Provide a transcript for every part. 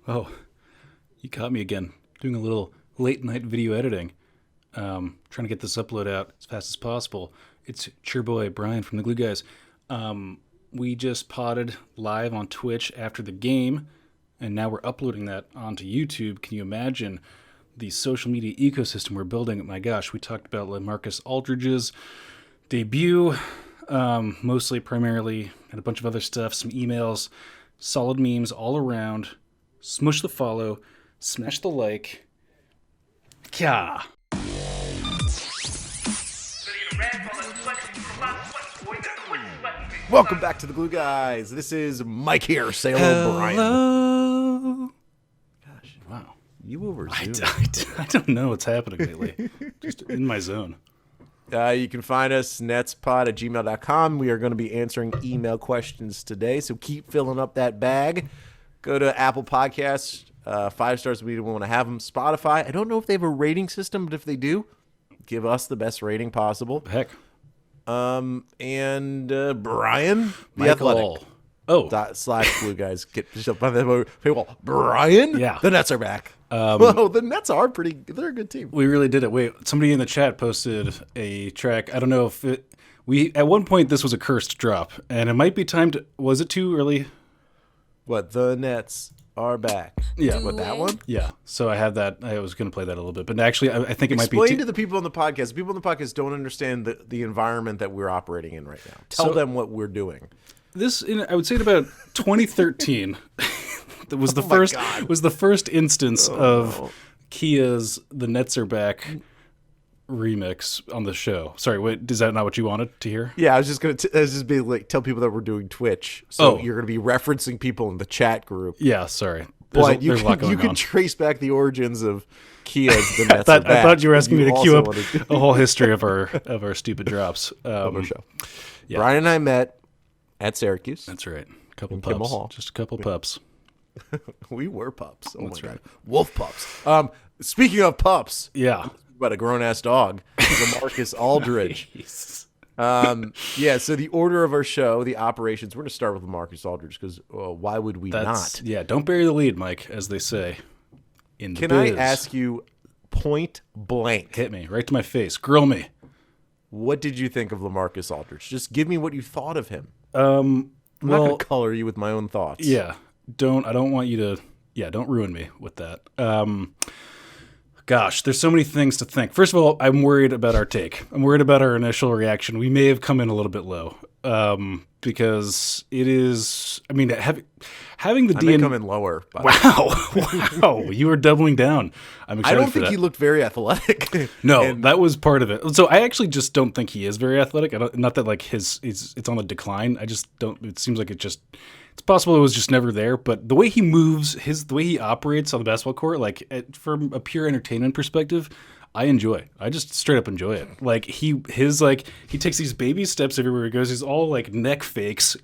Oh, you caught me again. Doing a little late night video editing. Trying to get this upload out as fast as possible. It's your boy Brian from the Glue Guys. We just potted live on Twitch after the game, and now we're uploading that onto YouTube. Can you imagine the social media ecosystem we're building? My gosh, we talked about LaMarcus Aldridge's debut, primarily, and a bunch of other stuff, some emails, solid memes all around. Smush the follow, smash the like. Kya. Welcome back to the Glue Guys. This is Mike here. Say hello, Brian. Hello. Gosh, Wow. you over Zoom. I don't know what's happening lately. Just in my zone. You can find us netspod@gmail.com. We are going to be answering email questions today, so keep filling up that bag. Go to Apple Podcasts. 5 stars, we want to have them. Spotify, I don't know if they have a rating system, but if they do, give us the best rating possible. Heck. And Brian, the Michael. Athletic. /Glue Guys. Get up on the people. Brian, Yeah. the Nets are back. Well, the Nets are they're a good team. We really did it. Wait, somebody in the chat posted a track. I don't know if at one point this was a cursed drop, and it might be time to, was it too early? What, the Nets are back? Yeah. What, that one? Yeah. So I had that. I was going to play that a little bit, but actually I think it might be Explain to the people on the podcast. The people on the podcast don't understand the environment that we're operating in right now. Tell them what we're doing. I would say in about 2013 that was the first instance of Kia's "The Nets Are Back" remix on the show. Sorry, wait, is that not what you wanted to hear? Yeah, I was just being like, tell people that we're doing Twitch. So you're going to be referencing people in the chat group. Yeah, sorry. But There's a lot going you can on. trace back the origins of Kia's "The Nets Are Back." I thought you were asking me to also queue up wanted to- a whole history of our stupid drops. of our show. yeah. Brian and I met at Syracuse. That's right. A couple In Kimmel pups. Hall. Just a couple pups. We were pups. Oh That's my God. right. Wolf pups. Speaking of pups, Yeah. about a grown-ass dog, LaMarcus Aldridge. So the order of our show, the operations, we're going to start with LaMarcus Aldridge because why would we not? Yeah, don't bury the lead, Mike, as they say in the Can biz. I ask you point blank, Hit me right to my face. Grill me. what did you think of LaMarcus Aldridge? Just give me what you thought of him. I'm not Well, going to color you with my own thoughts. yeah. I don't want you to. Yeah, don't ruin me with that. Gosh, there's so many things to think. First of all, I'm worried about our take. I'm worried about our initial reaction. We may have come in a little bit low because it is. I mean, having the I may DNA. come in lower. But Wow, you are doubling down. I'm I excited don't for think that. he looked very athletic. No, And that was part of it. So I actually just don't think he is very athletic. Not that like it's on the decline. I just don't. It seems like it's possible it was just never there. But the way he moves, the way he operates on the basketball court, like from a pure entertainment perspective, I enjoy. I just straight up enjoy it. Like he takes these baby steps everywhere he goes. He's all like neck fakes.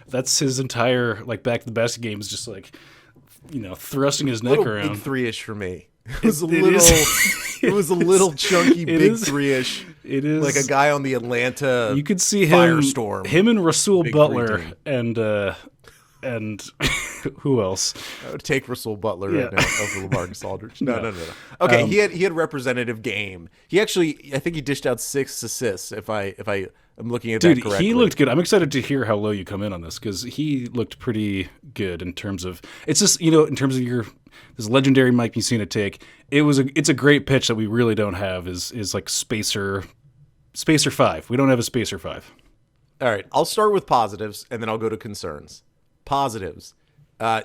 That's his entire like back to the basket game is just like thrusting his neck little around. big three-ish for me. It was a It little. is. It was a little chunky, big is. three-ish. It is Like a guy on the Atlanta. You could see Firestorm. him and Rasul Big Butler three and who else? I would take Rasul Butler Yeah. right now over LaMarcus Aldridge. No. Okay, he had representative game. He actually, I think he dished out 6 assists. If I am looking at that Dude, correctly. he looked good. I'm excited to hear how low you come in on this because he looked pretty good in terms of it's just in terms of this legendary Mike Mussina take. It's a great pitch that we really don't have is like Spacer 5. We don't have a Spacer 5. All right, I'll start with positives and then I'll go to concerns. Positives.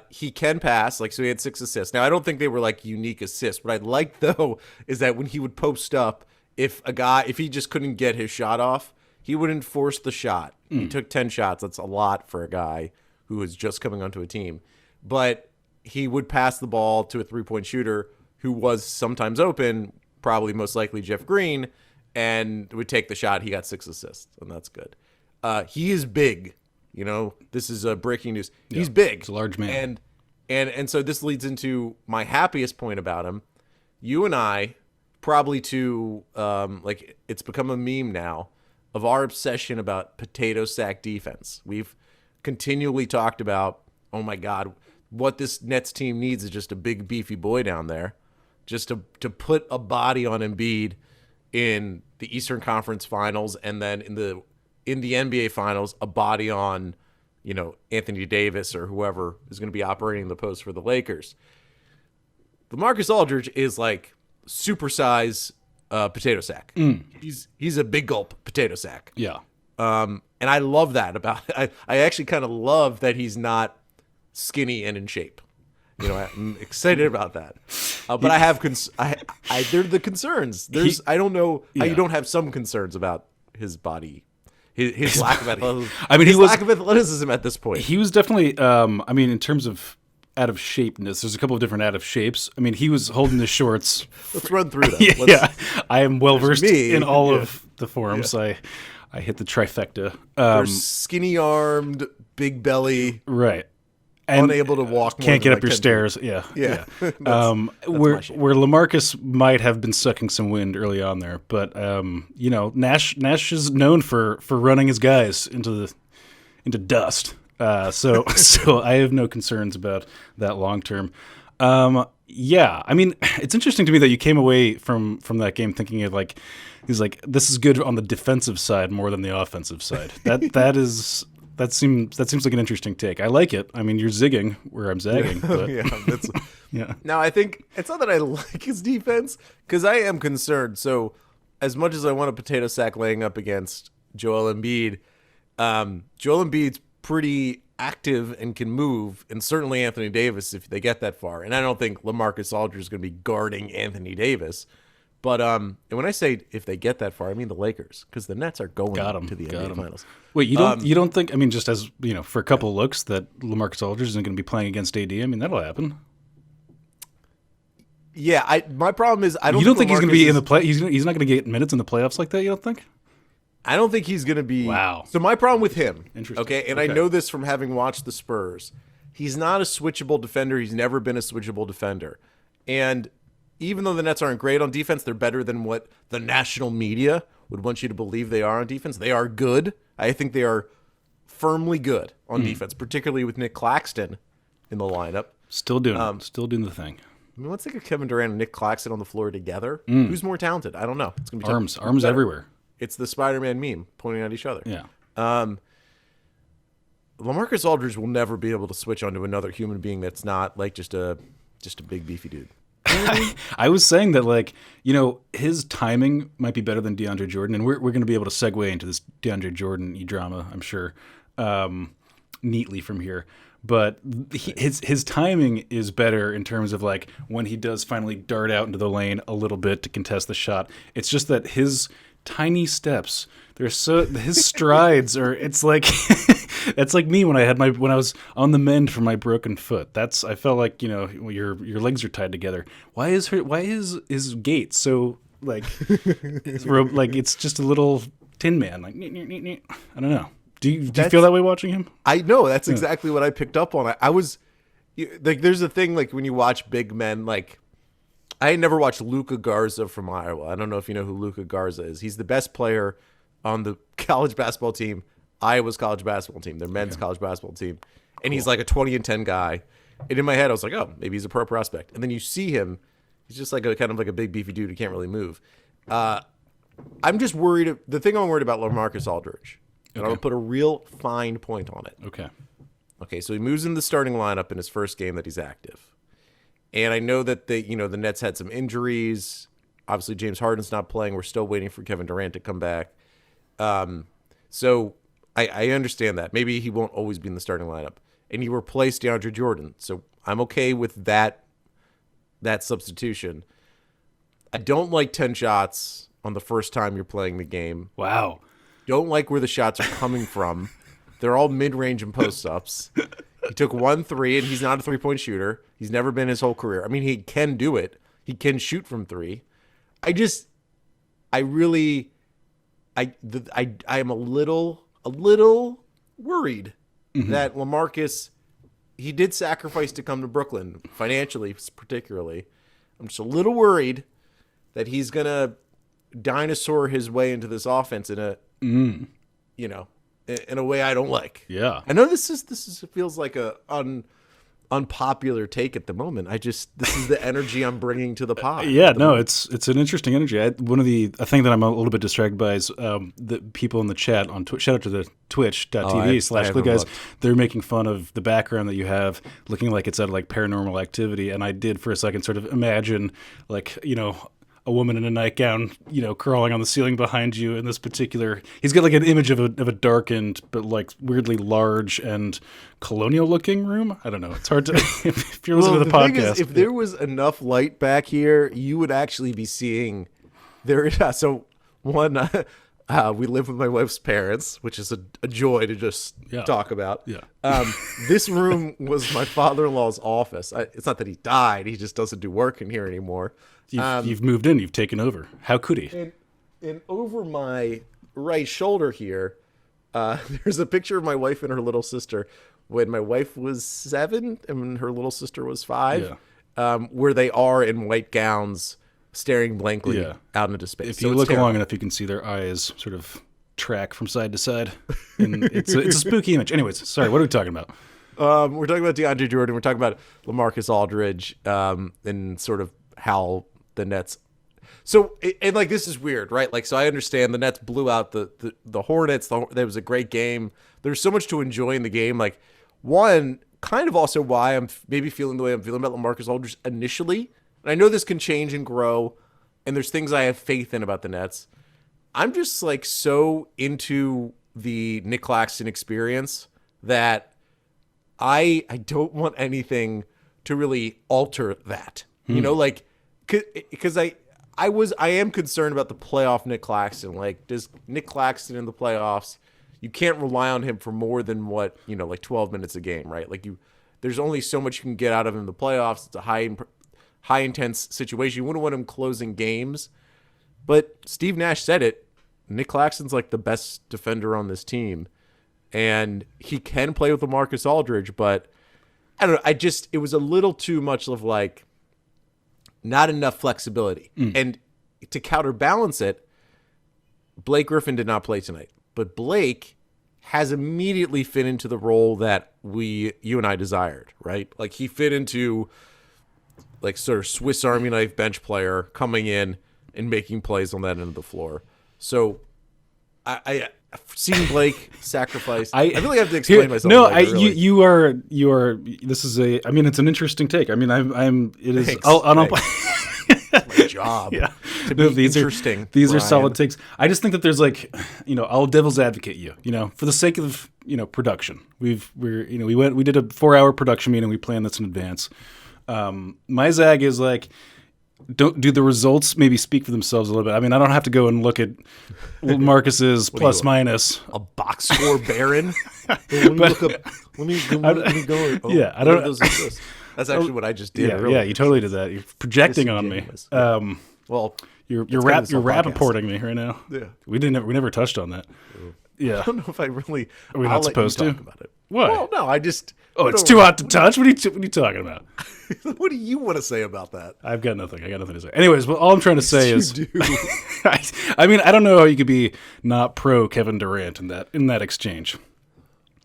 He can pass, so he had 6 assists. Now, I don't think they were unique assists. What I like though is that when he would post up, if he just couldn't get his shot off, he wouldn't force the shot. He took 10 shots. That's a lot for a guy who is just coming onto a team. But he would pass the ball to a 3-point shooter who was sometimes open, probably most likely Jeff Green, and would take the shot. He got 6 assists, and that's good. He is big. This is breaking news. He's big. He's a large man. And so this leads into my happiest point about him. You and I, probably to, it's become a meme now, of our obsession about potato sack defense. We've continually talked about, oh my God, what this Nets team needs is just a big beefy boy down there, just to put a body on Embiid in the Eastern Conference Finals, and then in the NBA Finals, a body on, Anthony Davis or whoever is going to be operating the post for the Lakers. LaMarcus Aldridge is like supersize potato sack. He's a big gulp potato sack. Yeah. And I love that about it. I actually kind of love that he's not skinny and in shape. I'm excited about that. But I have they're the concerns. I don't know how you don't have some concerns about his body, his lack of athleticism. I mean, lack of athleticism at this point. He was definitely. In terms of out of shapeness, there's a couple of different out of shapes. I mean, he was holding the shorts. Let's run through that. I am well versed in all of the forums. Yeah. I hit the trifecta. There's skinny armed, big belly, right. And unable to walk. Can't get up your stairs. Yeah. That's where LaMarcus might have been sucking some wind early on there, but Nash is known for running his guys into dust. So I have no concerns about that long term. It's interesting to me that you came away from that game thinking of he's like, this is good on the defensive side more than the offensive side. That seems like an interesting take. I like it. I mean, you're zigging where I'm zagging. But. Yeah. Now, I think it's not that I like his defense, because I am concerned. So, as much as I want a potato sack laying up against Joel Embiid, Joel Embiid's pretty active and can move, and certainly Anthony Davis if they get that far. And I don't think LaMarcus Aldridge is going to be guarding Anthony Davis. But and when I say if they get that far, I mean the Lakers, because the Nets are going to the NBA Finals. Wait, you don't think? I mean, just as for a couple of looks, that LaMarcus Aldridge isn't going to be playing against AD. I mean, that'll happen. Yeah, my problem is I don't. You don't think he's going to be in the play? He's not going to get minutes in the playoffs like that. You don't think? I don't think he's going to be. Wow. So my problem with him, interesting. Okay, and I know this from having watched the Spurs. He's not a switchable defender. He's never been a switchable defender, and even though the Nets aren't great on defense, they're better than what the national media would want you to believe they are on defense. They are good. I think they are firmly good on defense, particularly with Nick Claxton in the lineup. Still doing the thing. I mean, let's think of Kevin Durant and Nick Claxton on the floor together. Who's more talented? I don't know. It's gonna be arms everywhere. It's the Spider-Man meme pointing at each other. Yeah. LaMarcus Aldridge will never be able to switch onto another human being that's not like just a big beefy dude. I was saying that, his timing might be better than DeAndre Jordan, and we're going to be able to segue into this DeAndre Jordan drama, I'm sure, neatly from here. But his timing is better in terms of when he does finally dart out into the lane a little bit to contest the shot. It's just that his tiny steps, his strides are. It's like that's like me when I was on the mend for my broken foot. I felt like your legs are tied together. Why is his gait so it's just a little tin man I don't know. Do you feel that way watching him? I know that's exactly what I picked up on. I was there's a thing when you watch big men I had never watched Luka Garza from Iowa. I don't know if you know who Luka Garza is. He's the best player on the college basketball team, Iowa's college basketball team, their men's college basketball team. And he's like a 20-10 guy. And in my head, I was like, oh, maybe he's a pro prospect. And then you see him, he's just kind of like a big beefy dude who can't really move. I'm just worried. The thing I'm worried about LaMarcus Aldridge, and I'll put a real fine point on it. Okay, so he moves in the starting lineup in his first game that he's active. And I know that the Nets had some injuries. Obviously, James Harden's not playing. We're still waiting for Kevin Durant to come back. So I understand that. Maybe he won't always be in the starting lineup. And he replaced DeAndre Jordan. So I'm okay with that substitution. I don't like 10 shots on the first time you're playing the game. Wow. Don't like where the shots are coming from. They're all mid-range and post-ups. He took 1 3, and he's not a three-point shooter. He's never been his whole career. I mean, he can do it. He can shoot from 3. I am a little worried that LaMarcus, he did sacrifice to come to Brooklyn, financially particularly. I'm just a little worried that he's going to dinosaur his way into this offense in a way I don't like. Yeah. I know this feels like a unpopular take at the moment. This is the energy I'm bringing to the pod. Yeah, no, it's an interesting energy. A thing that I'm a little bit distracted by is the people in the chat on Twitch. Shout out to the twitch.tv/Glue Guys. They're making fun of the background that you have, looking like it's out of like Paranormal Activity. And I did for a second sort of imagine like, a woman in a nightgown, crawling on the ceiling behind you in this particular. He's got like an image of a darkened but like weirdly large and colonial-looking room. I don't know. It's hard to if you're listening to the podcast. Thing is, if there was enough light back here, you would actually be seeing there. So one, we live with my wife's parents, which is a joy to just talk about. Yeah. This room was my father-in-law's office. It's not that he died; he just doesn't do work in here anymore. You've moved in. You've taken over. How could he? And over my right shoulder here, there's a picture of my wife and her little sister when my wife was 7 and her little sister was 5, where they are in white gowns staring blankly out into space. If you look long enough, you can see their eyes sort of track from side to side. And it's a spooky image. Anyways, sorry, what are we talking about? We're talking about DeAndre Jordan. We're talking about LaMarcus Aldridge and sort of how the Nets. So, and like, this is weird, right? Like, so I understand the Nets blew out the Hornets. There was a great game. There's so much to enjoy in the game. Like, one, kind of also why I'm maybe feeling the way I'm feeling about LaMarcus Aldridge initially. And I know this can change and grow, and there's things I have faith in about the Nets. I'm just like so into the Nick Claxton experience that I don't want anything to really alter that. Like, because I am concerned about the playoff Nick Claxton. Like, does Nick Claxton in the playoffs, you can't rely on him for more than what, like 12 minutes a game, right? Like, there's only so much you can get out of him in the playoffs. It's a high intense situation. You wouldn't want him closing games. But Steve Nash said it. Nick Claxton's like the best defender on this team. And he can play with LaMarcus Aldridge, but I don't know. It was a little too much of like, not enough flexibility. And to counterbalance it, Blake Griffin did not play tonight. But Blake has immediately fit into the role that you and I desired, right? Like, he fit into like sort of Swiss Army knife bench player coming in and making plays on that end of the floor. So I've seen Blake sacrifice. I feel like I have to explain myself. No, really. you are. This is it's an interesting take. I mean, it is. Thanks, It's my job. To be interesting. These are solid takes. I just think that there's like, I'll devil's advocate you. For the sake of production. We did a 4-hour production meeting. We planned this in advance. My zag is like, do the results maybe speak for themselves a little bit? I mean, I don't have to go and look at Marcus's plus minus. A box score baron? Let me go. Yeah, I don't know. That's actually what I just did. Yeah, you totally did that. You're projecting on me. Well, you're rap-reporting me right now. Yeah, we never touched on that. Yeah, I don't know if I really. Are we not supposed to? Talk about it. What? Well, no, I just. Oh, it's too hot to touch. What are you talking about? What do you want to say about that? I've got nothing. I got nothing to say. Anyways, all I'm trying to say is, you do. I mean, I don't know how you could be not pro Kevin Durant in that exchange.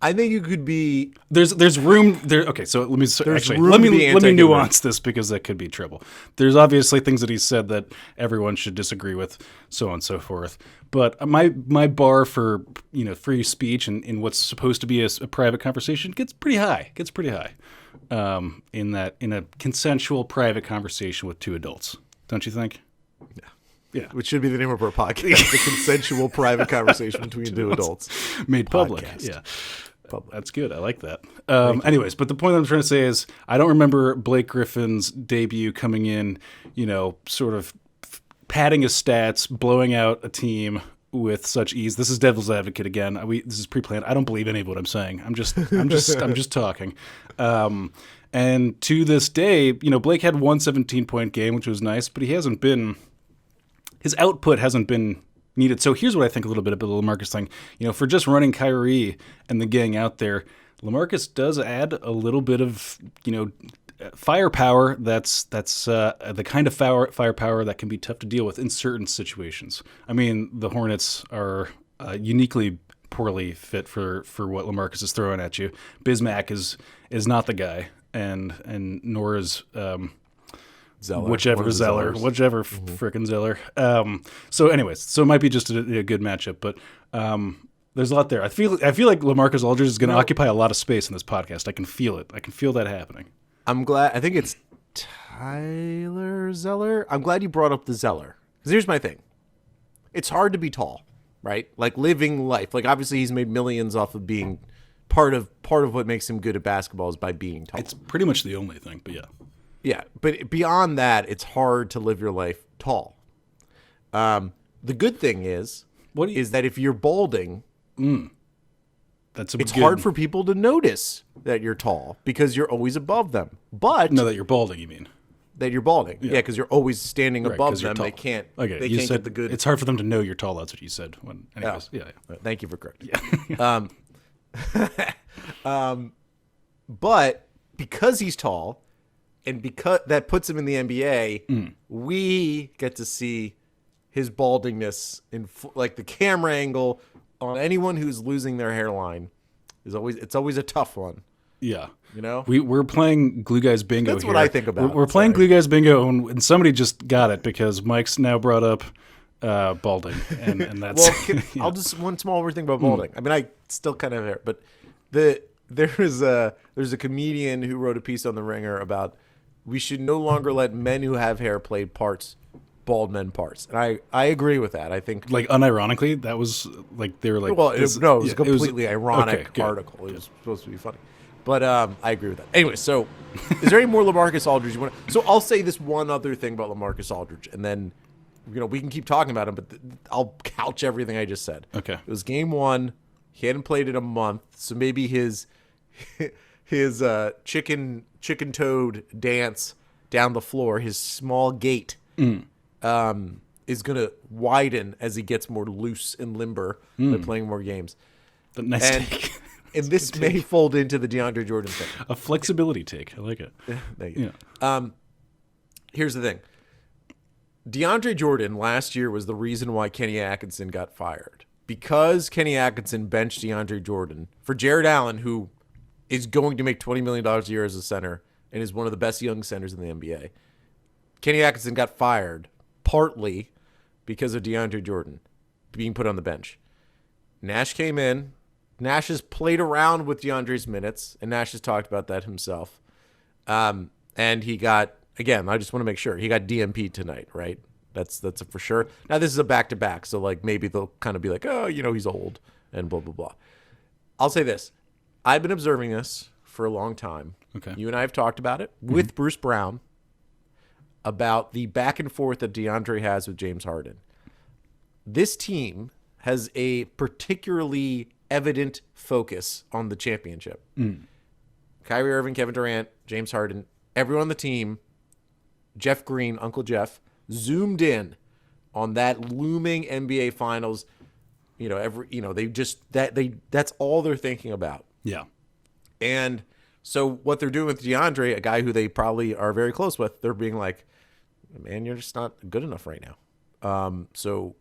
I think you could be. There's room there. Okay, so let me nuance this because that could be trouble. There's obviously things that he said that everyone should disagree with, so on and so forth. But my bar for free speech and what's supposed to be a private conversation gets pretty high. In a consensual private conversation with two adults, don't you think? Yeah. Which should be the name of our podcast: the consensual private conversation between two adults, made public. Podcast. Yeah. That's good. I like that. Anyways, but the point I'm trying to say is I don't remember Blake Griffin's debut coming in, sort of padding his stats, blowing out a team with such ease. This is devil's advocate again. This is pre-planned. I don't believe any of what I'm saying. I'm just talking. And to this day, Blake had one 17-point game, which was nice, but his output hasn't been needed. So here's what I think a little bit about the LaMarcus thing. For just running Kyrie and the gang out there, LaMarcus does add a little bit of, firepower. That's the kind of firepower that can be tough to deal with in certain situations. I mean, the Hornets are uniquely poorly fit for what LaMarcus is throwing at you. Bismack is not the guy. and nor is Zeller. whichever One of the Zeller, Zellers. whichever frickin' Zeller. So anyways, so it might be just a good matchup, but there's a lot there. I feel like LaMarcus Aldridge is going to occupy a lot of space in this podcast. I can feel it. I can feel that happening. I'm glad. I think it's Tyler Zeller. I'm glad you brought up the Zeller. Because here's my thing. It's hard to be tall, right? Like living life. Like obviously he's made millions off of being part of what makes him good at basketball is by being tall. It's pretty much the only thing, but yeah. Yeah, but beyond that, it's hard to live your life tall. The good thing is that if you're balding, it's hard for people to notice that you're tall because you're always above them. But no, that you're balding, you mean? That you're balding, yeah, because you're always standing above them. Tall. They can't. Okay, they you can't said get the good. It's hard for them to know you're tall. That's what you said. Anyways, yeah. Thank you for correcting. But because he's tall, and because that puts him in the NBA, we get to see his baldingness in like the camera angle on anyone who's losing their hairline is always a tough one. Yeah. You know? We're playing Glue Guys Bingo. That's here. what I think about. We're playing Glue Guys Bingo, and somebody just got it because Mike's now brought up balding, and that's. Well, I'll just one small thing about balding. I mean, I still kind of have hair, but there's a comedian who wrote a piece on The Ringer about we should no longer let men who have hair play bald men parts, and I agree with that. I think like unironically, that was like they were like. Well, it was a completely ironic article. It was supposed to be funny. But I agree with that. Anyway, so is there any more LaMarcus Aldridge you want to? So I'll say this one other thing about LaMarcus Aldridge, and then we can keep talking about him, but I'll couch everything I just said. Okay. It was game one. He hadn't played in a month, so maybe his chicken toad dance down the floor, his small gait, is going to widen as he gets more loose and limber by playing more games. But nice take. And this may fold into the DeAndre Jordan thing. A flexibility take. I like it. Thank you. Here's the thing. DeAndre Jordan last year was the reason why Kenny Atkinson got fired. Because Kenny Atkinson benched DeAndre Jordan for Jared Allen, who is going to make $20 million a year as a center and is one of the best young centers in the NBA. Kenny Atkinson got fired partly because of DeAndre Jordan being put on the bench. Nash came in. Nash has played around with DeAndre's minutes, and Nash has talked about that himself. And he got, again, I just want to make sure, he got DMP'd tonight, right? That's for sure. Now, this is a back-to-back, so like maybe they'll kind of be like, oh, he's old, and blah, blah, blah. I'll say this. I've been observing this for a long time. Okay. You and I have talked about it with Bruce Brown about the back and forth that DeAndre has with James Harden. This team has a particularly evident focus on the championship. Kyrie Irving, Kevin Durant, James Harden, everyone on the team, Jeff Green, Uncle Jeff, zoomed in on that looming NBA Finals. That's all they're thinking about. Yeah. And so what they're doing with DeAndre, a guy who they probably are very close with, they're being like, man, you're just not good enough right now. So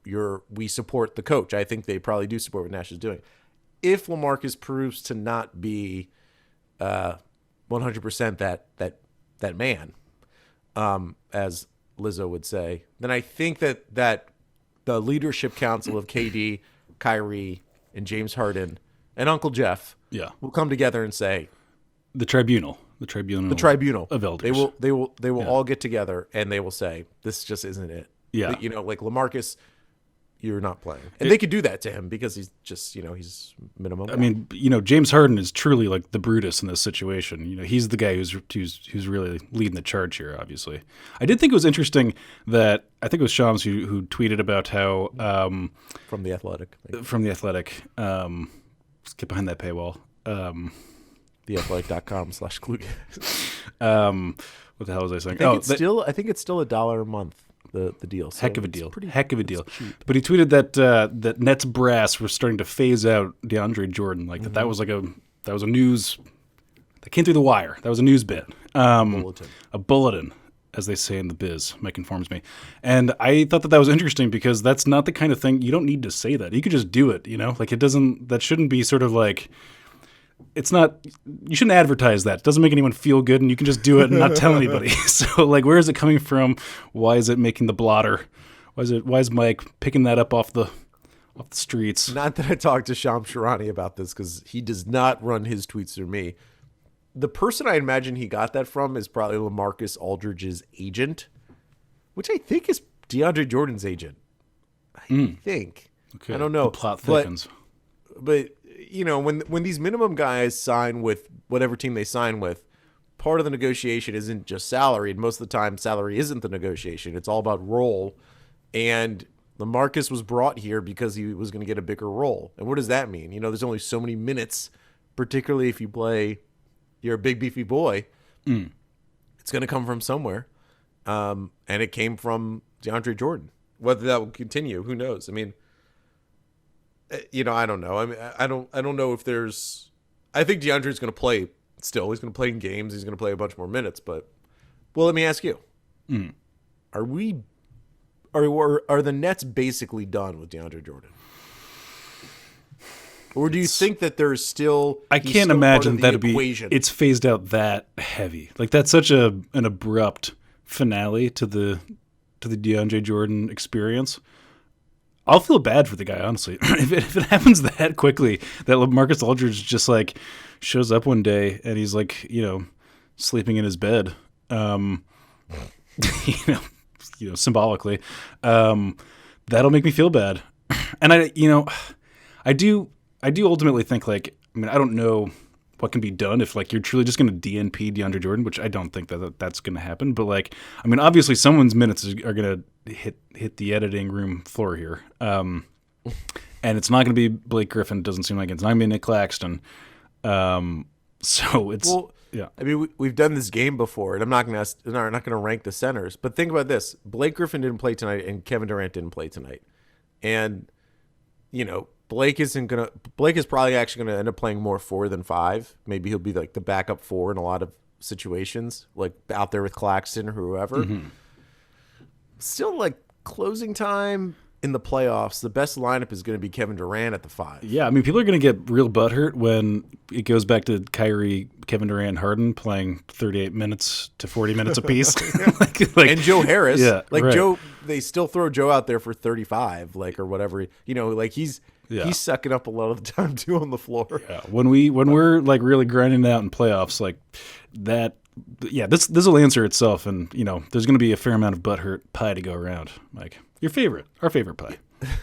we support the coach. I think they probably do support what Nash is doing. If LaMarcus proves to not be 100% that man, as Lizzo would say, then I think that the leadership council of KD, Kyrie, and James Harden and Uncle Jeff will come together and say the tribunal of elders. They will all get together and they will say this just isn't it. Yeah, like LaMarcus, you're not playing, and they could do that to him because he's just he's minimum. I mean, James Harden is truly like the Brutus in this situation. He's the guy who's really leading the charge here. Obviously, I did think it was interesting that I think it was Shams who tweeted about how from the Athletic, let's get behind that paywall. theathletic.com/clue. What the hell was I saying? I think it's still $1 a month. The deal. So heck of a deal. But he tweeted that Nets brass were starting to phase out DeAndre Jordan. Like that was a news that came through the wire. That was a news bit. A bulletin, as they say in the biz. Mike informs me. And I thought that was interesting because that's not the kind of thing, you don't need to say that. You could just do it, Like that shouldn't be sort of like, it's not, you shouldn't advertise that. It doesn't make anyone feel good, and you can just do it and not tell anybody. So, like, where is it coming from? Why is it making the blotter? Why is Mike picking that up off the streets? Not that I talked to Sham Sharani about this, because he does not run his tweets through me. The person I imagine he got that from is probably LaMarcus Aldridge's agent, which I think is DeAndre Jordan's agent. I think. Okay. I don't know. The plot thickens. But you know, when these minimum guys sign with whatever team they sign with, part of the negotiation isn't just salary. And most of the time, salary isn't the negotiation. It's all about role. And LaMarcus was brought here because he was going to get a bigger role. And what does that mean? You know, there's only so many minutes, particularly if you're a big beefy boy. It's going to come from somewhere. And it came from DeAndre Jordan. Whether that will continue, who knows? I mean, you know, I don't know. I mean, I don't know if there's. I think DeAndre's going to play still. He's going to play in games. He's going to play a bunch more minutes. But, well, let me ask you: Are the Nets basically done with DeAndre Jordan? Or do you think that there's still? I can't imagine that'd be. It's phased out that heavy. Like, that's such an abrupt finale to the DeAndre Jordan experience. I'll feel bad for the guy, honestly. If it happens that quickly, that LaMarcus Aldridge just like shows up one day and he's like, you know, sleeping in his bed, you know, symbolically, that'll make me feel bad. And I do ultimately think, like, I mean, I don't know what can be done if, like, you're truly just going to DNP DeAndre Jordan, which I don't think that's going to happen. But, like, I mean, obviously someone's minutes are going to hit the editing room floor here. And it's not going to be Blake Griffin. It doesn't seem like it's not going to be Nick Claxton. So it's, yeah. I mean, we've done this game before, and I'm not going to rank the centers. But think about this: Blake Griffin didn't play tonight, and Kevin Durant didn't play tonight. And you know, Blake is probably actually going to end up playing more 4 than 5. Maybe he'll be like the backup 4 in a lot of situations, like out there with Claxton or whoever. Still, like, closing time in the playoffs, the best lineup is going to be Kevin Durant at the 5. Yeah, I mean, people are going to get real butthurt when it goes back to Kyrie, Kevin Durant, Harden playing 38 minutes to 40 minutes apiece. And Joe Harris. Yeah, like, right. Joe, they still throw Joe out there for 35, like, or whatever. You know, like, he's sucking up a lot of the time, too, on the floor. Yeah, when we're, like, really grinding it out in playoffs, like, that, yeah, this will answer itself, and, you know, there's going to be a fair amount of butthurt pie to go around. Like, our favorite pie.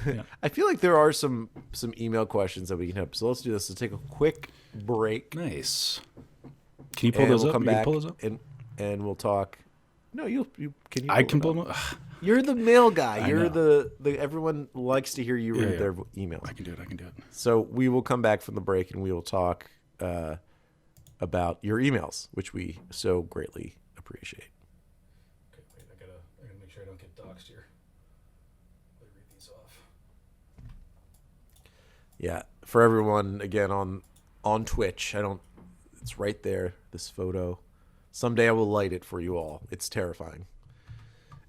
Yeah. I feel like there are some email questions that we can have. So let's do this. Let's take a quick break. Nice. Can you pull those up? Come back pull those up? and we'll talk. No, you can. I can pull them up. You're the mail guy. You're the everyone likes to hear you read their emails. I can do it. So we will come back from the break and we will talk about your emails, which we so greatly appreciate. Okay, wait. I gotta make sure I don't get doxxed here. Let me read these off. Yeah, for everyone again on Twitch, it's right there, this photo. Someday I will light it for you all. It's terrifying.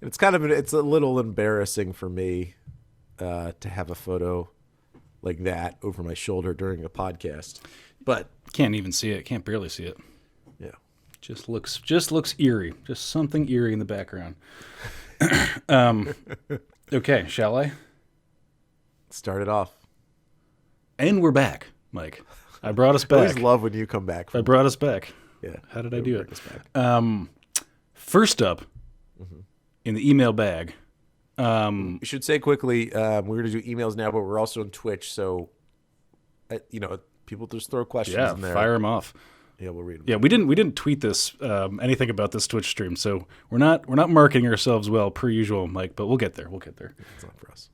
And it's a little embarrassing for me to have a photo like that over my shoulder during a podcast. But can't even see it. Can't barely see it. Yeah. Just looks eerie. Just something eerie in the background. Okay, shall I? Start it off. And we're back, Mike. I brought us back. I always love when you come back. I brought us back. Yeah. How did I do it? First up, in the email bag. We should say quickly, we're going to do emails now, but we're also on Twitch. So, people just throw questions in there. Fire them off. Yeah, we'll read them. Yeah, we didn't tweet this anything about this Twitch stream, so we're not marketing ourselves well per usual, Mike. But we'll get there. It's not for us.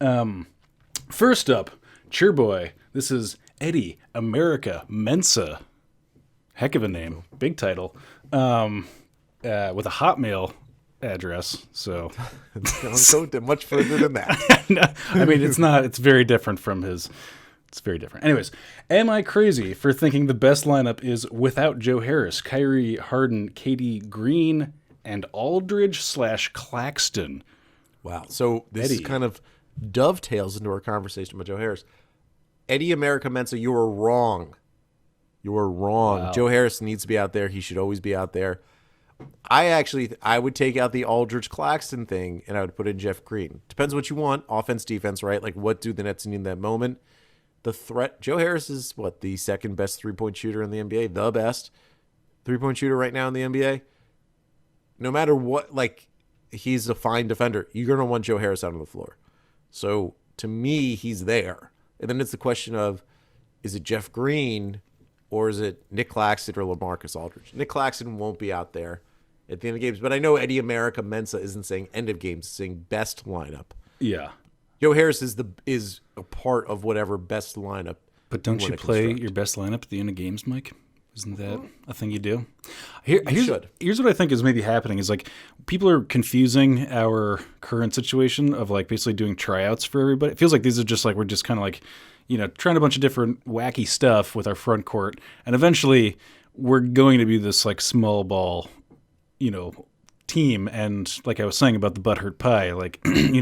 First up, Cheerboy. This is Eddie America Mensa. Heck of a name, big title, with a Hotmail address. So don't go much further than that. No, I mean, it's not. It's very different from his. It's very different. Anyways, am I crazy for thinking the best lineup is without Joe Harris, Kyrie, Harden, KD, Green, and Aldridge/Claxton? Wow. So this is kind of dovetails into our conversation with Joe Harris. Eddie America Mensa, you are wrong. You're wrong. Wow. Joe Harris needs to be out there. He should always be out there. I would take out the Aldridge Claxton thing and I would put in Jeff Green. Depends what you want. Offense, defense, right? Like what do the Nets need in that moment? The threat. Joe Harris is the second best 3-point shooter in the NBA, the best 3-point shooter right now in the NBA. No matter what, he's a fine defender. You're going to want Joe Harris out on the floor. So to me, he's there. And then it's the question of, is it Jeff Green or is it Nick Claxton or LaMarcus Aldridge? Nick Claxton won't be out there at the end of games, but I know Eddie America Mensa isn't saying end of games, saying best lineup. Yeah. Joe Harris is a part of whatever best lineup. But don't you play your best lineup at the end of games, Mike? Isn't that a thing you do? Here's what I think is maybe happening is people are confusing our current situation of basically doing tryouts for everybody. It feels like these are just we're just kind of trying a bunch of different wacky stuff with our front court. And eventually we're going to be this small ball, team. And like I was saying about the butthurt pie,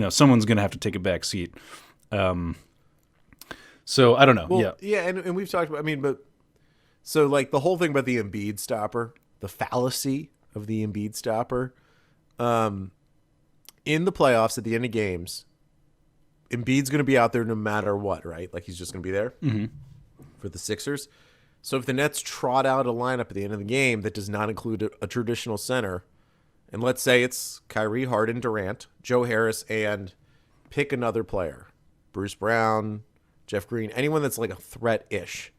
someone's going to have to take a back seat. So I don't know. Well, yeah. And we've talked about, so the whole thing about the Embiid stopper, the fallacy of the Embiid stopper, in the playoffs at the end of games, Embiid's going to be out there no matter what, right? He's just going to be there for the Sixers. So if the Nets trot out a lineup at the end of the game that does not include a traditional center, and let's say it's Kyrie, Harden, Durant, Joe Harris, and pick another player, Bruce Brown, Jeff Green, anyone that's a threat-ish,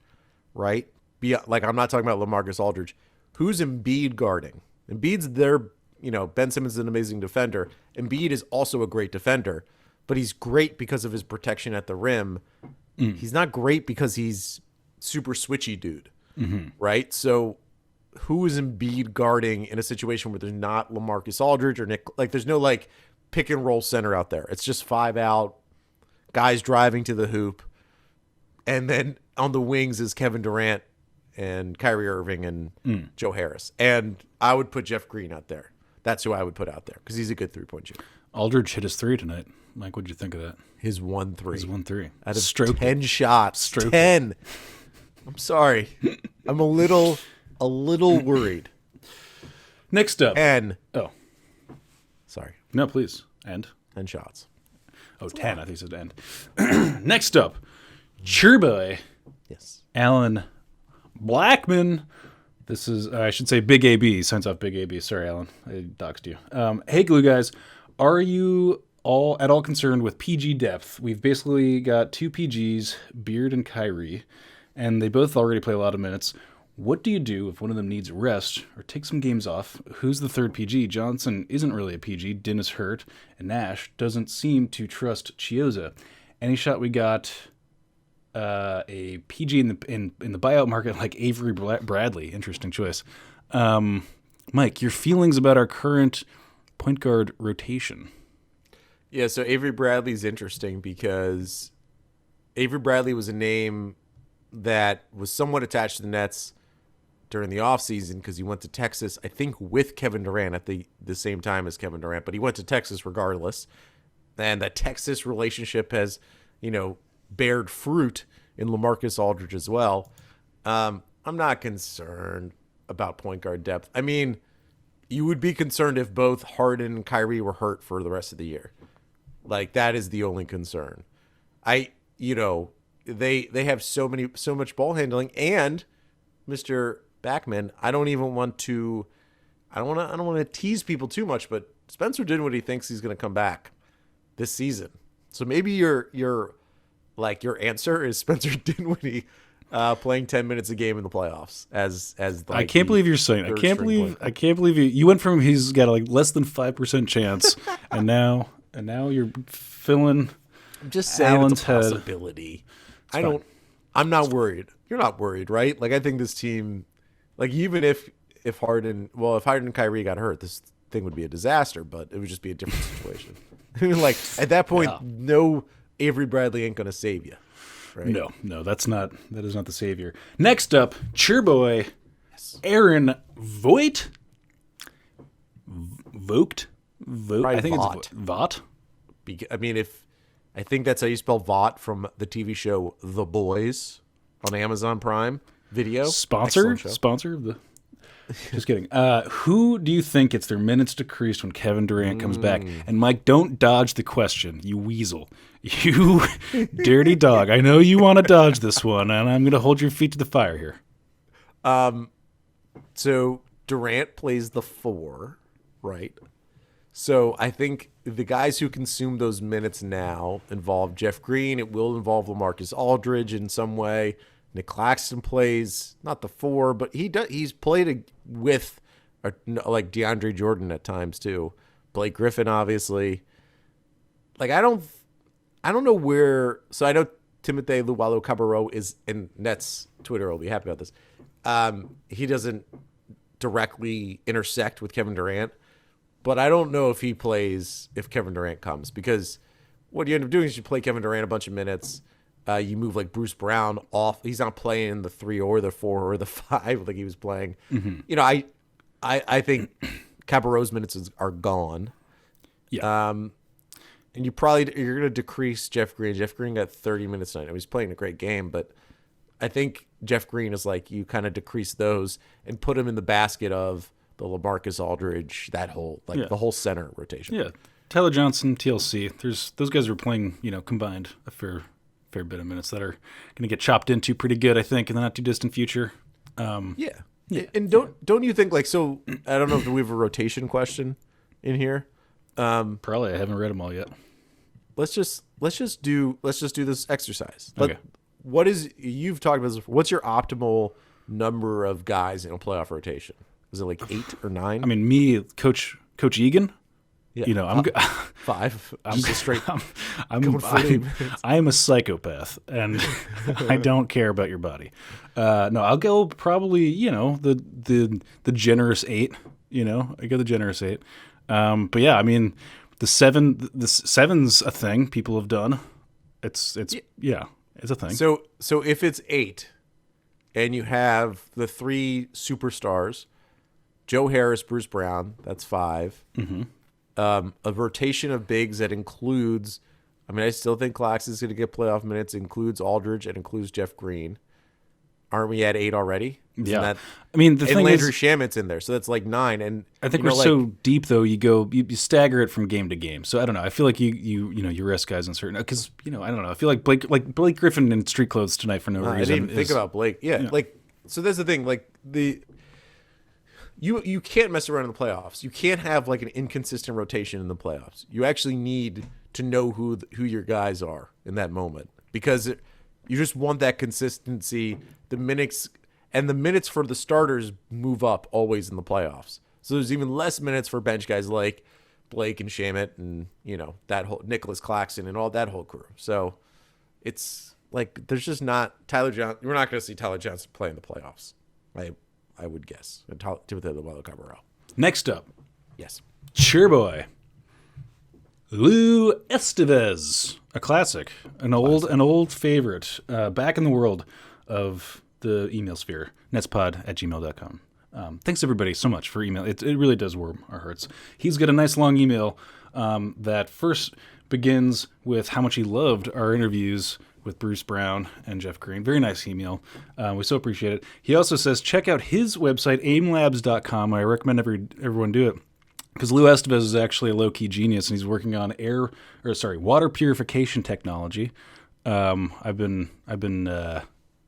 right? I'm not talking about LaMarcus Aldridge. Who's Embiid guarding? Embiid's there. Ben Simmons is an amazing defender. Embiid is also a great defender, but he's great because of his protection at the rim. He's not great because he's super switchy dude, right? So who is Embiid guarding in a situation where there's not LaMarcus Aldridge or Nick? There's no pick and roll center out there. It's just 5 out, guys driving to the hoop, and then on the wings is Kevin Durant and Kyrie Irving and Joe Harris. And I would put Jeff Green out there. That's who I would put out there because he's a good 3-point shooter. Aldridge hit his 3 tonight. Mike, what'd you think of that? His 1-3. His 1-3. Out of 10 shots. 10. I'm sorry. I'm a little worried. Next up. Oh. Sorry. No, please. And? 10 shots. Oh, 10. I think it said end. Next up. Cheerboy. Yes. Alan Blackman. This is, I should say, Big AB. Signs off Big AB. Sorry, Alan. I doxed you. Hey, Glue Guys. Are you at all concerned with PG depth? We've basically got 2 PGs, Beard and Kyrie, and they both already play a lot of minutes. What do you do if one of them needs rest or take some games off? Who's the third PG? Johnson isn't really a PG. Din is hurt, and Nash doesn't seem to trust Chiozza. Any shot we got a PG in the buyout market like Avery Bradley? Interesting choice. Mike, your feelings about our current point guard rotation? Yeah, so Avery Bradley's interesting because Avery Bradley was a name that was somewhat attached to the Nets during the offseason because he went to Texas, I think, with Kevin Durant at the same time as Kevin Durant, but he went to Texas regardless. And that Texas relationship has, bared fruit in LaMarcus Aldridge as well. I'm not concerned about point guard depth. I mean, you would be concerned if both Harden and Kyrie were hurt for the rest of the year. That is the only concern. They have so much ball handling, and Mr. Backman, I don't want to tease people too much, but Spencer Dinwiddie thinks he's going to come back this season. So maybe your answer is Spencer Dinwiddie playing 10 minutes a game in the playoffs as I can't believe you're saying. I can't believe you went from he's got a less than 5% chance and now you're filling I'm just saying Allen's it's a possibility. I'm not worried. You're not worried, right? I think this team, even if Harden and Kyrie got hurt, this thing would be a disaster, but it would just be a different situation. At that point, no Avery Bradley ain't going to save you. Right? No, that is not the savior. Next up, Cheerboy, yes. Aaron Voigt. Vogt? I think Vought. It's Vought. I think that's how you spell Vought from the TV show The Boys on Amazon Prime. video. Sponsor Excellent show. sponsor of the. Just kidding. Who do you think gets their minutes decreased when Kevin Durant comes back? And Mike, don't dodge the question, you weasel. You dirty dog. I know you want to dodge this one, and I'm going to hold your feet to the fire here. So Durant plays the 4, right? So I think the guys who consume those minutes now involve Jeff Green. It will involve LaMarcus Aldridge in some way. Nick Claxton plays not the 4, but he's played with like DeAndre Jordan at times too. Blake Griffin, obviously. Like I don't know where. So I know Timothy Luwawu-Cabarrot is in Nets Twitter. Will be happy about this. He doesn't directly intersect with Kevin Durant, but I don't know if he plays if Kevin Durant comes, because what you end up doing is you play Kevin Durant a bunch of minutes. You move like Bruce Brown off. He's not playing the 3 or the 4 or the 5 like he was playing. Mm-hmm. You know, I think Cabarrot's minutes are gone. Yeah. And you're going to decrease Jeff Green. Jeff Green got 30 minutes tonight. I mean, he's playing a great game, but I think Jeff Green is like you kind of decrease those and put him in the basket of the LaMarcus Aldridge, that whole the whole center rotation. Yeah. Tyler Johnson, TLC. Those guys are playing, combined a fair bit of minutes that are going to get chopped into pretty good, I think, in the not too distant future. Yeah. And don't you think so? I don't know if we have a rotation question in here. Probably. I haven't read them all yet. Let's just do this exercise. Okay. You've talked about this before. What's your optimal number of guys in a playoff rotation? Is it like 8 or 9? I mean, me, Coach Egan. Yeah. I'm 5. I'm just a straight. I'm a psychopath, and I don't care about your body. No, I'll go probably the generous 8. I go the generous 8. But yeah, I mean the 7's a thing people have done. It's a thing. So if it's 8, and you have the 3 superstars, Joe Harris, Bruce Brown, that's 5. Mm-hmm. A rotation of bigs that includes, I mean, I still think Claxton's going to get playoff minutes, includes Aldridge, and includes Jeff Green. Aren't we at 8 already? I mean, the thing Landry is, Shamit's in there, so that's like 9. And I think we're so deep, though. You stagger it from game to game. So I don't know. I feel like you rest guys in certain, because I don't know. I feel like Blake Griffin in street clothes tonight for no reason. I didn't even think about Blake. Yeah, so that's the thing. You can't mess around in the playoffs. You can't have like an inconsistent rotation in the playoffs. You actually need to know who your guys are in that moment, because you just want that consistency. The minutes for the starters move up always in the playoffs. So there's even less minutes for bench guys like Blake and Shamit and that whole Nicholas Claxton and all that whole crew. So it's like there's just not Tyler Johnson. We're not going to see Tyler Johnson play in the playoffs. I would guess. And Timothy Luwawu-Cabarrot. Next up, yes, Cheer Boy, Lou Estevez, a classic, an old favorite, back in the world of the email sphere. netspod@gmail.com. Thanks everybody so much for email. It really does warm our hearts. He's got a nice long email that first begins with how much he loved our interviews with Bruce Brown and Jeff Green. Very nice email. We so appreciate it. He also says, check out his website, aimlabs.com. I recommend everyone do it, because Lou Estevez is actually a low-key genius, and he's working on water purification technology. I've been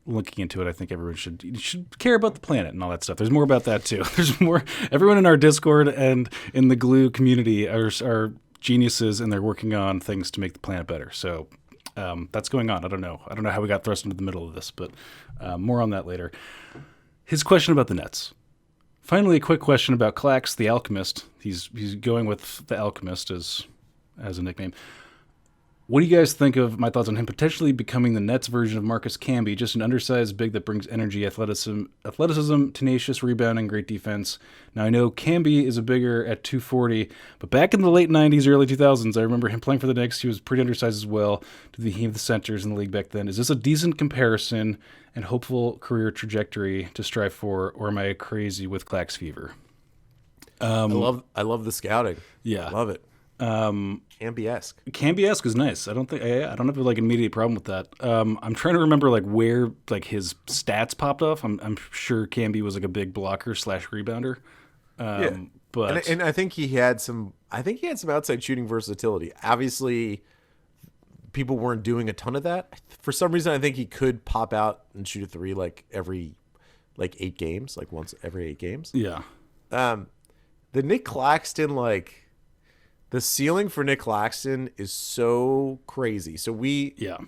looking into it. I think everyone should care about the planet and all that stuff. There's more about that too. There's more. Everyone in our Discord and in the Glue community are geniuses, and they're working on things to make the planet better. So that's going on. I don't know how we got thrust into the middle of this, but more on that later. His question about the Nets. Finally, a quick question about Clax, the Alchemist. He's going with the Alchemist as a nickname. What do you guys think of my thoughts on him potentially becoming the Nets version of Marcus Camby, just an undersized big that brings energy, athleticism, tenacious rebounding, great defense? Now, I know Camby is a bigger at 240, but back in the late 90s, early 2000s, I remember him playing for the Knicks. He was pretty undersized as well to the centers in the league back then. Is this a decent comparison and hopeful career trajectory to strive for, or am I crazy with Clax fever? I love the scouting. Yeah. Love it. Ambi-esque. Camby-esque is nice. I don't have like an immediate problem with that. I'm trying to remember like where like his stats popped off. I'm sure Camby was like a big blocker / rebounder. Yeah. But And I think he had some outside shooting versatility. Obviously, people weren't doing a ton of that. For some reason, I think he could pop out and shoot a three like every 8 games, like once every 8 games. yeah, The Nick Claxton, like the ceiling for Nick Claxton is so crazy. So yeah,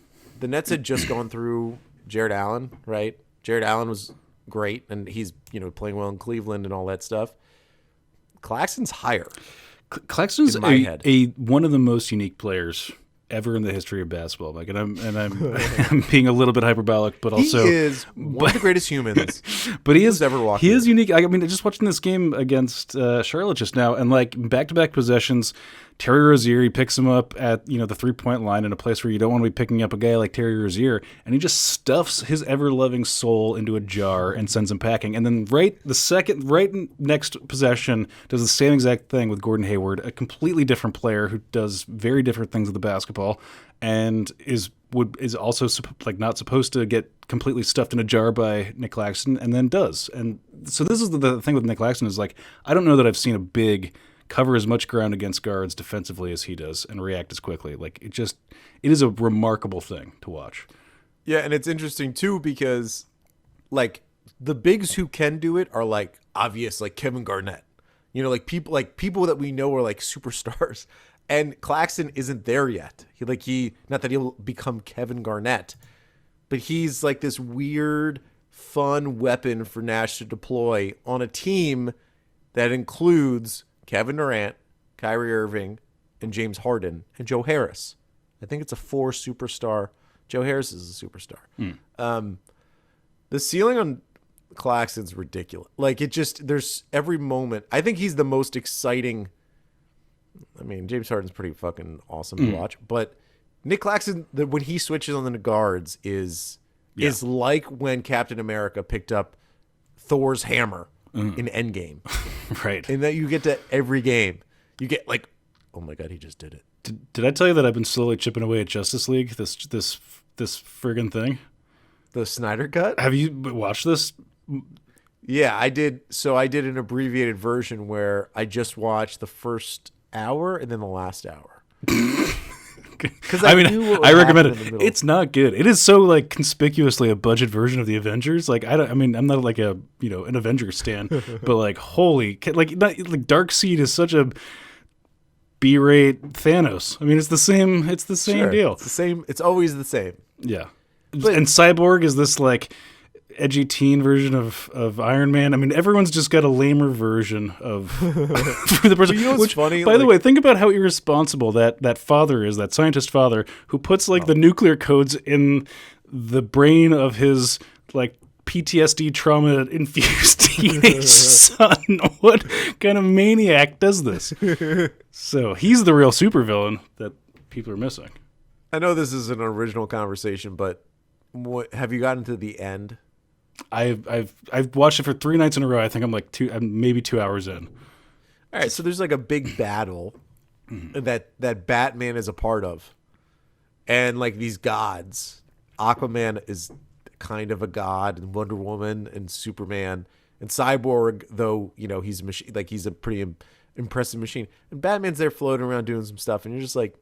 the Nets had just gone through Jared Allen, right? Jared Allen was great, and he's playing well in Cleveland and all that stuff. Claxton's higher. Claxton's in my head. a one of the most unique players ever in the history of basketball. Like, and I'm I'm being a little bit hyperbolic, but also He is one of the greatest humans. But he is ever walked he is in. unique. I mean, just watching this game against Charlotte just now, and like back-to-back possessions, Terry Rozier, he picks him up at the 3-point line in a place where you don't want to be picking up a guy like Terry Rozier, and he just stuffs his ever-loving soul into a jar and sends him packing. And then right next possession does the same exact thing with Gordon Hayward, a completely different player who does very different things with the basketball, and is also like not supposed to get completely stuffed in a jar by Nick Claxton, and then does. And so this is the thing with Nick Claxton is like, I don't know that I've seen a big cover as much ground against guards defensively as he does and react as quickly. Like it is a remarkable thing to watch. Yeah, and it's interesting too because like the bigs who can do it are like obvious, like Kevin Garnett. Like people that we know are like superstars. And Claxton isn't there yet. He not that he'll become Kevin Garnett, but he's like this weird, fun weapon for Nash to deploy on a team that includes Kevin Durant, Kyrie Irving, and James Harden, and Joe Harris. I think it's a 4 superstar. Joe Harris is a superstar. The ceiling on Claxton's ridiculous. Like there's every moment. I think he's the most exciting. I mean, James Harden's pretty fucking awesome to watch, but Nick Claxton, when he switches on the guards is like when Captain America picked up Thor's hammer in Endgame. Right. And that you get to every game. You get like, oh my God, he just did it. Did I tell you that I've been slowly chipping away at Justice League, this friggin' thing? The Snyder Cut? Have you watched this? Yeah, I did. So I did an abbreviated version where I just watched the first hour and then the last hour. Because I recommend it. It's not good. It is so like conspicuously a budget version of the Avengers. Like I'm not like a an Avengers stan, but like holy like Darkseid is such a B-rate Thanos. I mean, it's the same. It's the same deal. It's the same. It's always the same. Yeah, and Cyborg is this like edgy teen version of Iron Man. I mean, everyone's just got a lamer version of for the person. Which, funny? By the way, think about how irresponsible that father is, that scientist father who puts like the nuclear codes in the brain of his like PTSD trauma infused teenage son. What kind of maniac does this? So he's the real supervillain that people are missing. I know this is an original conversation, but have you gotten to the end? I've watched it for 3 nights in a row. I think I'm maybe 2 hours in. All right, so there's like a big battle that Batman is a part of, and like these gods. Aquaman is kind of a god, and Wonder Woman and Superman and Cyborg, though he's a machine, like he's a pretty impressive machine. And Batman's there floating around doing some stuff, and you're just like,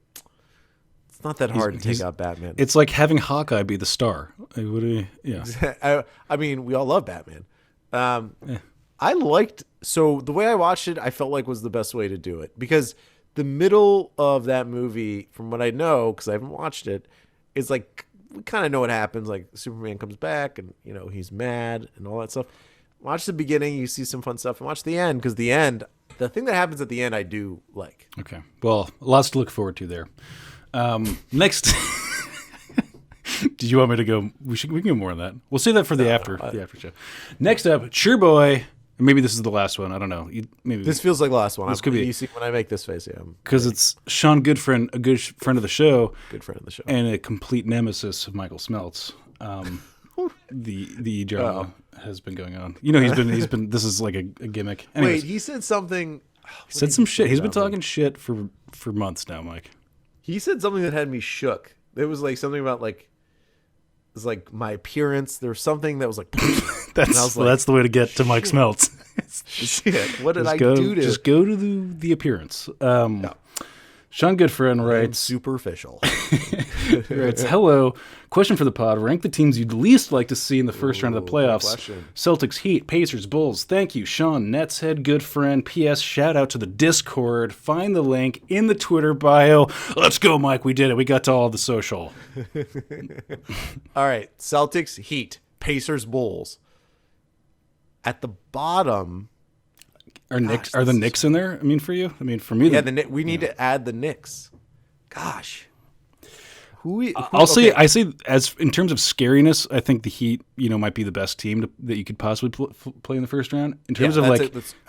it's not that hard to take out Batman. It's like having Hawkeye be the star. Yeah. I mean, we all love Batman. I liked, so the way I watched it, I felt like was the best way to do it, because the middle of that movie, from what I know, because I haven't watched it, is like, we kind of know what happens. Like Superman comes back and, he's mad and all that stuff. Watch the beginning, you see some fun stuff, and watch the end, because the thing that happens at the end, I do like. Okay. Well, lots to look forward to there. Next, did you want me to go? We can go more on that. We'll save that for the after show. Next up, Sure Boy. Maybe this is the last one. I don't know. Maybe this feels like the last one. This could be. You see when I make this face, yeah. Because it's Sean Goodfriend, a good friend of the show, and a complete nemesis of Michael Smeltz. The drama has been going on. He's been. This is like a gimmick. Anyways. Wait, he said something. He said some shit. He's been about me? talking shit for months now, Mike. He said something that had me shook. It was like something about like it was like my appearance. There was something that was like That's the way to get to Mike Smeltz. shit. What did I go, do to just go to the appearance. Sean Goodfriend writes, superficial? writes, hello, question for the pod. Rank the teams you'd least like to see in the first round of the Good playoffs. question. Celtics, Heat, Pacers, Bulls. Thank you, Sean, Nets head, good friend. P.S. Shout out to the Discord. Find the link in the Twitter bio. Let's go, Mike. We did it. We got to all the social. All right, Celtics, Heat, Pacers, Bulls. At the bottom, Are the Knicks in there? I mean, for you? I mean, for me, we need to add the Knicks. Gosh, I'll say, I say, as in terms of scariness, I think the Heat, might be the best team that you could possibly play in the first round. In terms of I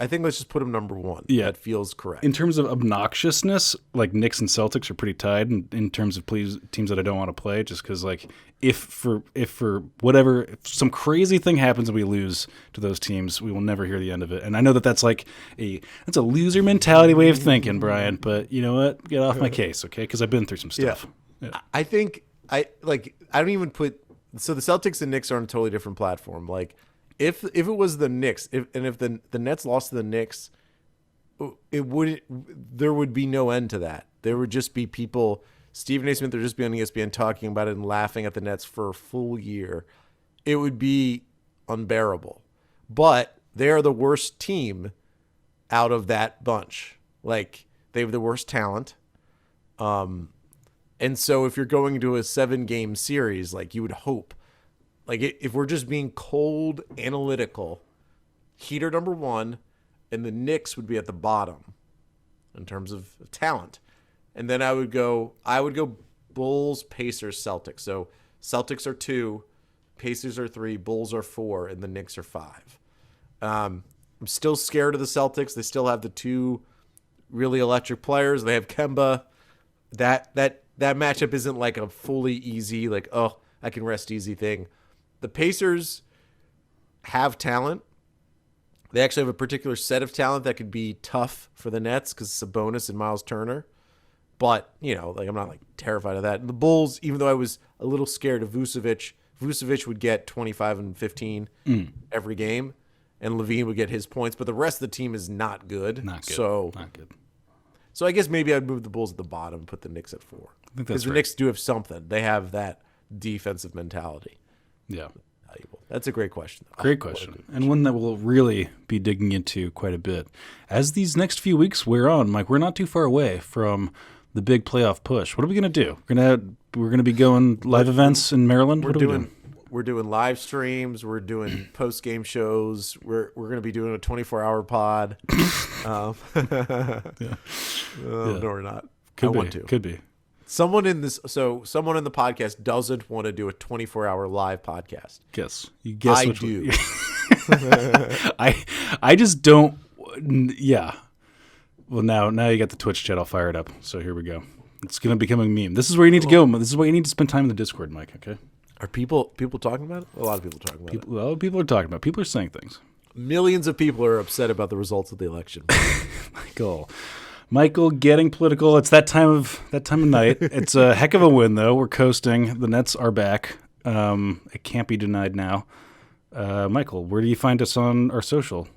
think let's just put them number one. Yeah. That feels correct. In terms of obnoxiousness, like Knicks and Celtics are pretty tied in terms of teams that I don't want to play, just because like if for whatever, if some crazy thing happens and we lose to those teams, we will never hear the end of it. And I know that's like that's a loser mentality way of thinking, Brian. But you know what? Get off my case, okay? Because I've been through some stuff. Yeah. I think I don't even put so the Celtics and Knicks are on a totally different platform. Like if it was the Knicks, if the Nets lost to the Knicks, there would be no end to that. There would just be people. Stephen A. Smith would just be on ESPN talking about it and laughing at the Nets for a full year. It would be unbearable. But they are the worst team out of that bunch. Like they have the worst talent. And so if you're going to a 7-game series, like you would hope, like if we're just being cold analytical, Heat are number one, and the Knicks would be at the bottom in terms of talent. And then I would go Bulls, Pacers, Celtics. So Celtics are 2, Pacers are 3, Bulls are 4, and the Knicks are 5. I'm still scared of the Celtics. They still have the 2 really electric players. They have Kemba. That matchup isn't like a fully easy, like, oh, I can rest easy thing. The Pacers have talent. They actually have a particular set of talent that could be tough for the Nets because Sabonis and Miles Turner. But, I'm not like terrified of that. And the Bulls, even though I was a little scared of Vucevic would get 25 and 15 every game, and Levine would get his points. But the rest of the team is not good. Not good. Not good. So I guess maybe I'd move the Bulls at the bottom and put the Knicks at 4. Because the Knicks do have something. They have that defensive mentality. Yeah. Valuable. That's a great question. Great question. And one that we'll really be digging into quite a bit. As these next few weeks wear on, Mike, we're not too far away from the big playoff push. What are we going to do? We're going to be going live events in Maryland? We're doing live streams. We're doing post-game shows. We're going to be doing a 24-hour pod. No, we're not. Could be. Someone in the podcast doesn't want to do a 24-hour live podcast. You guess I which do. I just don't. Yeah. Well, now you got the Twitch chat all fired up. So here we go. It's going to become a meme. This is where you need to go. This is why you need to spend time in the Discord, Mike. Okay. Are people talking about it? A lot of people talking about it. A lot of people are talking about it. People are saying things. Millions of people are upset about the results of the election. Michael getting political. It's that time of night. It's a heck of a win, though. We're coasting. The Nets are back. It can't be denied now. Michael, where do you find us on our social?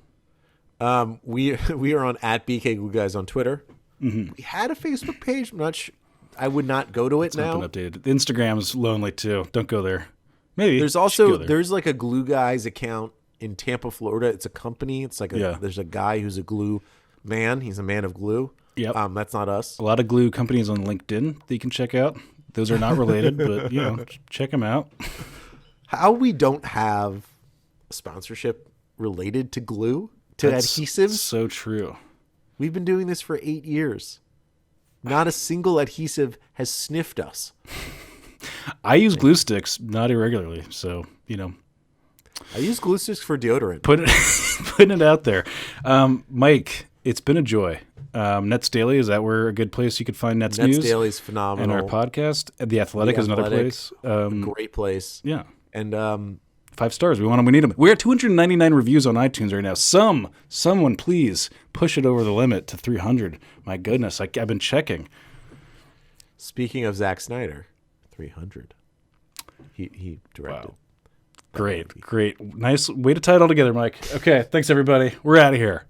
We are on @BKGlueGuys on Twitter. Mm-hmm. We had a Facebook page. I'm not sure. I would not go to it now. It's not been updated. The Instagram's lonely too. Don't go there. Maybe there's like a Glue Guys account in Tampa, Florida. It's a company. It's like there's a guy who's a glue man. He's a man of glue. Yep. That's not us. A lot of glue companies on LinkedIn that you can check out. Those are not related, but check them out. How we don't have a sponsorship related to glue, to adhesives. So true. We've been doing this for 8 years. Not a single adhesive has sniffed us. I use glue sticks, not irregularly, so I use glue sticks for deodorant. Putting it out there. Mike, it's been a joy. Nets Daily, is that where a good place you could find Nets news? Nets Daily is phenomenal. And our podcast. The Athletic is another place. Great place. Yeah. And 5 stars. We want them. We need them. We're at 299 reviews on iTunes right now. Someone, please push it over the limit to 300. My goodness, I've been checking. Speaking of Zack Snyder, 300. He directed. Wow. Great. Nice way to tie it all together, Mike. Okay, thanks everybody. We're out of here.